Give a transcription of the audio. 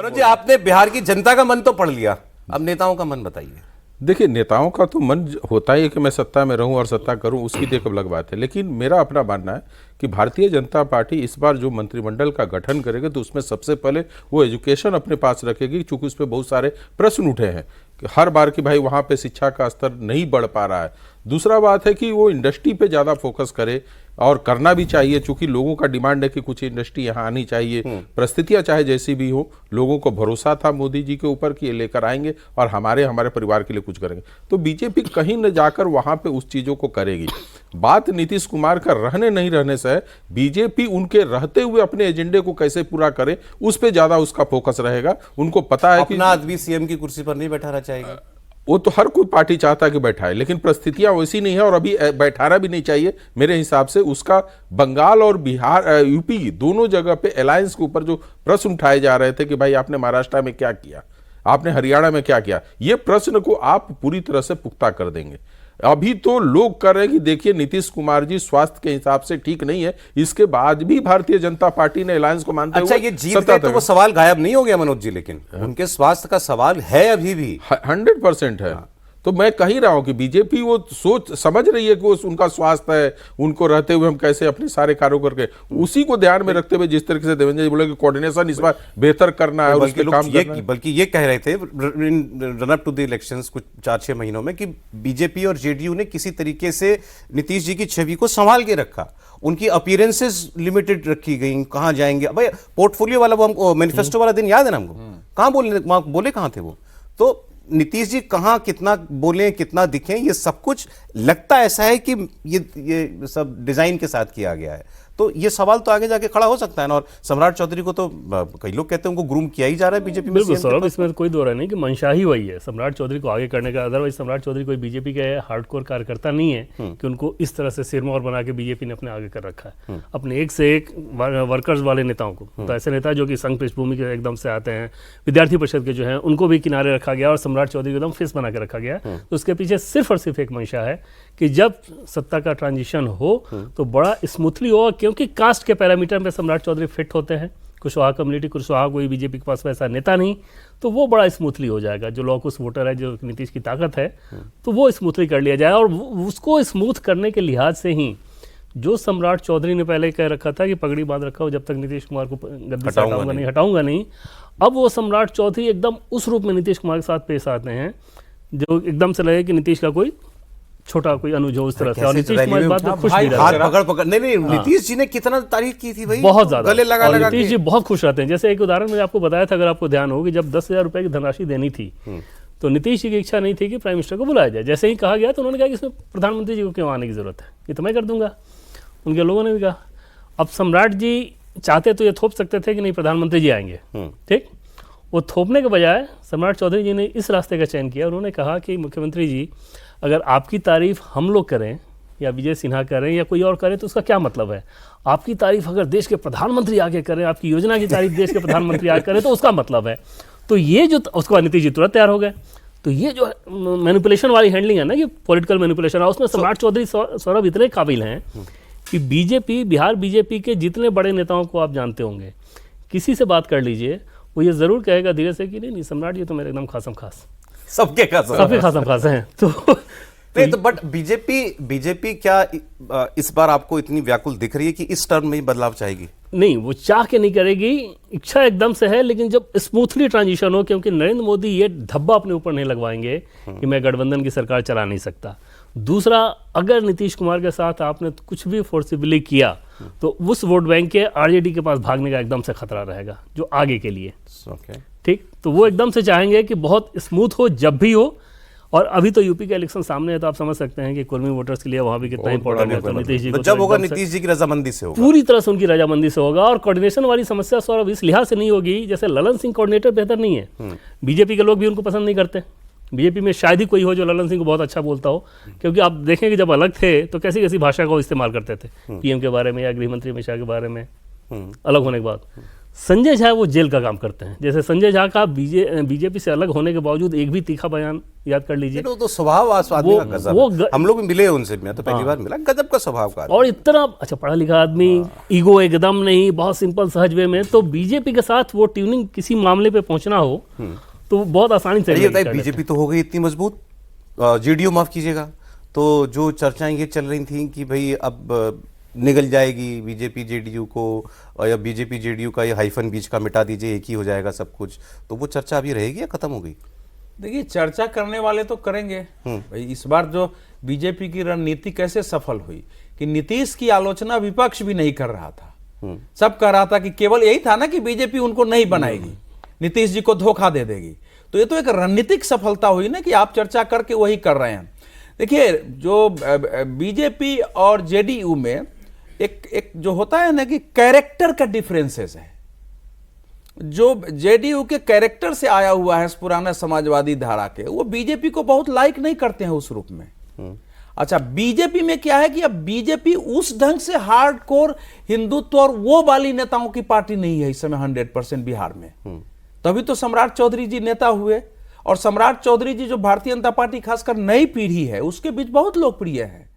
मनोज जी, आपने बिहार की जनता का मन तो पढ़ लिया, अब नेताओं का मन बताइए। देखिए, नेताओं का तो मन होता ही है कि मैं सत्ता में रहूं और सत्ता करूं, उसकी देख अलग बात है। लेकिन मेरा अपना मानना है कि भारतीय जनता पार्टी इस बार जो मंत्रिमंडल का गठन करेगी तो उसमें सबसे पहले वो एजुकेशन अपने पास रखेगी, क्योंकि उस पर बहुत सारे प्रश्न उठे हैं कि हर बार कि भाई वहाँ पे शिक्षा का स्तर नहीं बढ़ पा रहा है। दूसरा बात है कि वो इंडस्ट्री पे ज़्यादा फोकस करे, और करना भी चाहिए, चूंकि लोगों का डिमांड है कि कुछ इंडस्ट्री यहाँ आनी चाहिए। परिस्थितियाँ चाहे जैसी भी हो, लोगों को भरोसा था मोदी जी के ऊपर कि ये लेकर आएंगे और हमारे परिवार के लिए कुछ करेंगे। तो बीजेपी कहीं न जाकर वहाँ पे उस चीज़ों को करेगी। बात नीतीश कुमार का रहने नहीं रहने से है, बीजेपी उनके रहते हुए अपने एजेंडे को कैसे पूरा करे उस पर ज़्यादा उसका फोकस रहेगा। उनको पता है कि अपना आदमी सीएम की कुर्सी पर नहीं बैठाना चाहेगा, वो तो हर कोई पार्टी चाहता है कि बैठाए, लेकिन परिस्थितियां वैसी नहीं है और अभी बैठाना भी नहीं चाहिए मेरे हिसाब से। उसका बंगाल और बिहार यूपी दोनों जगह पे अलायंस के ऊपर जो प्रश्न उठाए जा रहे थे कि भाई आपने महाराष्ट्र में क्या किया, आपने हरियाणा में क्या किया, ये प्रश्न को आप पूरी तरह से पुख्ता कर देंगे। अभी तो लोग कर रहे हैं कि देखिए नीतीश कुमार जी स्वास्थ्य के हिसाब से ठीक नहीं है, इसके बाद भी भारतीय जनता पार्टी ने अलायंस को मानते हुए ये जीत गए तो वो सवाल गायब नहीं हो गया मनोज जी, लेकिन उनके स्वास्थ्य का सवाल है अभी भी 100% है। तो मैं कह रहा हूं कि बीजेपी वो सोच समझ रही है कि वो उनका स्वास्थ्य है, उनको रहते हुए हम कैसे अपने सारे कार्यों करके उसी को ध्यान में रखते हुए जिस तरीके से देवेंद्र जी बोले कि कोऑर्डिनेशन इस बार बेहतर करना है और उसके काम करना है। बल्कि ये कह रहे थे run up to the elections कुछ 4-6 महीनों में कि बीजेपी और जेडीयू ने किसी तरीके से नीतीश जी की छवि को संभाल के रखा, उनकी अपीयरेंसेस लिमिटेड रखी गई, कहां जाएंगे भाई, पोर्टफोलियो वाला वो हमको मैनिफेस्टो वाला दिन याद है ना हमको, कहां बोले कहां थे वो। तो नीतीश जी कहां कितना बोले कितना दिखें, ये सब कुछ लगता ऐसा है कि ये सब डिजाइन के साथ किया गया है। तो ये सवाल तो आगे जाके खड़ा हो सकता है ना। और सम्राट चौधरी को तो कई लोग कहते हैं उनको ग्रूम किया ही जा रहा है बीजेपी में। बिल्कुल सौरभ, इसमें कोई दो राय नहीं कि मंशा ही वही है सम्राट चौधरी को आगे करने का। अदरवाइज सम्राट चौधरी कोई बीजेपी के हार्डकोर कार्यकर्ता नहीं है कि उनको इस तरह से सिरमौर बना के बीजेपी ने अपने आगे कर रखा है अपने एक से एक वर्कर्स वाले नेताओं को। तो ऐसे नेता जो कि संघ पृष्ठभूमि के एकदम से आते हैं, विद्यार्थी परिषद के जो है उनको भी किनारे रखा गया और सम्राट चौधरी को एकदम फेस बना के रखा गया। तो उसके पीछे सिर्फ और सिर्फ एक मंशा है कि जब सत्ता का ट्रांजिशन हो तो बड़ा स्मूथली हो, क्योंकि कास्ट के पैरामीटर में सम्राट चौधरी फिट होते हैं। कुशवाहा कम्युनिटी, कुशवाहा कोई बीजेपी के पास वैसा नेता नहीं, तो वो बड़ा स्मूथली हो जाएगा। जो लॉकस वोटर है, जो नीतीश की ताकत है, तो वो स्मूथली कर लिया जाए। और उसको स्मूथ करने के लिहाज से ही जो सम्राट चौधरी ने पहले कह रखा था कि पगड़ी बांध रखा हो जब तक नीतीश कुमार को गद्दी से हटाऊंगा नहीं, अब वो सम्राट चौधरी एकदम उस रूप में नीतीश कुमार के साथ पेश आते हैं जो एकदम से लगे कि नीतीश का कोई छोटा कोई अनुज उस तरह से। और नीतीश कुमार इस बात में खुश भी रहते हैं। पकड़ नहीं, नीतीश जी ने कितना तारीफ की थी भाई, बहुत ज्यादा। गले लगा और नीतीश जी बहुत खुश रहते हैं। जैसे एक उदाहरण मैंने आपको बताया था, अगर आपको ध्यान हो, कि जब 10,000 रुपए की धनराशि देनी थी तो नीतीश जी की इच्छा नहीं थी कि प्राइम मिनिस्टर को बुलाया जाए। जैसे ही कहा गया तो उन्होंने कहा कि इसमें प्रधानमंत्री जी को क्यों आने की जरूरत है, ये तो मैं कर दूंगा। उनके लोगों ने भी कहा। अब सम्राट जी चाहते तो ये थोप सकते थे कि नहीं प्रधानमंत्री जी आएंगे, ठीक। वो थोपने के बजाय सम्राट चौधरी जी ने इस रास्ते का चयन किया। उन्होंने कहा कि मुख्यमंत्री जी, अगर आपकी तारीफ हम लोग करें या विजय सिन्हा करें या कोई और करे तो उसका क्या मतलब है। आपकी तारीफ अगर देश के प्रधानमंत्री आके करें, आपकी योजना की तारीफ देश के प्रधानमंत्री आके करें तो उसका मतलब है। तो ये जो उसके बाद नीतीश जी तुरंत तैयार हो गए। तो ये जो मैनिपुलेशन वाली हैंडलिंग है ना, कि पॉलिटिकल मैनिपुलेशन है, उसमें सम्राट चौधरी सौरभ इतने काबिल हैं कि बीजेपी, बिहार बीजेपी के जितने बड़े नेताओं को आप जानते होंगे, किसी से बात कर लीजिए, वो ये जरूर कहेगा धीरे से कि नहीं सम्राट जी तो मेरे एकदम खासम खास, सबके खासम खास हैं। तो बट बीजेपी क्या इस बार आपको इतनी व्याकुल दिख रही है कि इस टर्म में ही बदलाव चाहेगी? नहीं, वो चाह के नहीं करेगी, इच्छा एकदम से है, लेकिन जब स्मूथली ट्रांजिशन हो, क्योंकि नरेंद्र मोदी ये धब्बा अपने ऊपर नहीं लगवाएंगे कि मैं गठबंधन की सरकार चला नहीं सकता। दूसरा, अगर नीतीश कुमार के साथ आपने कुछ भी फोर्सिबली किया तो उस वोट बैंक के आरजेडी के पास भागने का एकदम से खतरा रहेगा जो आगे के लिए, ठीक। तो वो एकदम से चाहेंगे कि बहुत स्मूथ हो जब भी हो। और अभी तो यूपी का इलेक्शन सामने है, तो आप समझ सकते हैं कि कुर्मी वोटर्स के लिए वहां भी कितना इंपॉर्टेंट है। तो नीतीश जी को जब होगा नीतीश जी की रजामंदी से होगा, पूरी तरह से उनकी रजामंदी से होगा। और कोऑर्डिनेशन वाली समस्या सौरभ इस लिहाज से नहीं होगी, जैसे ललन सिंह कोऑर्डिनेटर बेहतर नहीं है, बीजेपी के लोग भी उनको पसंद नहीं करते। बीजेपी में शायद ही कोई हो जो ललन सिंह को बहुत अच्छा बोलता हो, क्योंकि आप देखेंगे जब अलग थे तो कैसी कैसी भाषा का इस्तेमाल करते थे पीएम के बारे में या गृह मंत्री अमित शाह के बारे में। अलग होने के बाद संजय झा वो जेल का काम करते हैं। जैसे संजय झा का बीजेपी से अलग होने के बावजूद एक भी तीखा बयान याद कर लीजिए। तो स्वभाव आदमी वो- का गजब वो है। हम लोग मिले उनसे, मैं तो पहली बार मिला, गजब का स्वभाव का आदमी। और इतना अच्छा पढ़ा लिखा आदमी, ईगो एकदम नहीं, बहुत सिंपल सहज वे में। तो बीजेपी के साथ वो ट्यूनिंग किसी मामले पे पहुंचना हो तो बहुत आसानी से ये बताइए, कर लेते बीजेपी तो हो गई इतनी मजबूत, जेडीयू माफ कीजिएगा, तो जो चर्चाएं ये चल रही थी कि भाई अब निगल जाएगी बीजेपी जेडीयू को, या बीजेपी जेडीयू का ये हाइफन बीच का मिटा दीजिए, एक ही हो जाएगा सब कुछ, तो वो चर्चा अभी रहेगी या खत्म हो गई? देखिए, चर्चा करने वाले तो करेंगे भाई। इस बार जो बीजेपी की रणनीति कैसे सफल हुई कि नीतीश की आलोचना विपक्ष भी नहीं कर रहा था। सब कह रहा था कि केवल यही था ना कि बीजेपी उनको नहीं बनाएगी, नीतीश जी को धोखा दे देगी। तो ये तो एक रणनीतिक सफलता हुई ना कि आप चर्चा करके वही कर रहे हैं। देखिए, जो बीजेपी और जेडीयू में एक जो होता है ना कि कैरेक्टर का डिफरेंसेस है। जो जेडीयू के कैरेक्टर से आया हुआ है, पुराना समाजवादी धारा के, वो बीजेपी को बहुत लाइक नहीं करते हैं उस रूप में। अच्छा, बीजेपी में क्या है कि अब बीजेपी उस ढंग से हार्डकोर हिंदुत्व और वो वाली नेताओं की पार्टी नहीं है इस समय 100% बिहार में। तभी तो सम्राट चौधरी जी नेता हुए, और सम्राट चौधरी जी जो भारतीय जनता पार्टी खासकर नई पीढ़ी है उसके बीच बहुत लोकप्रिय है।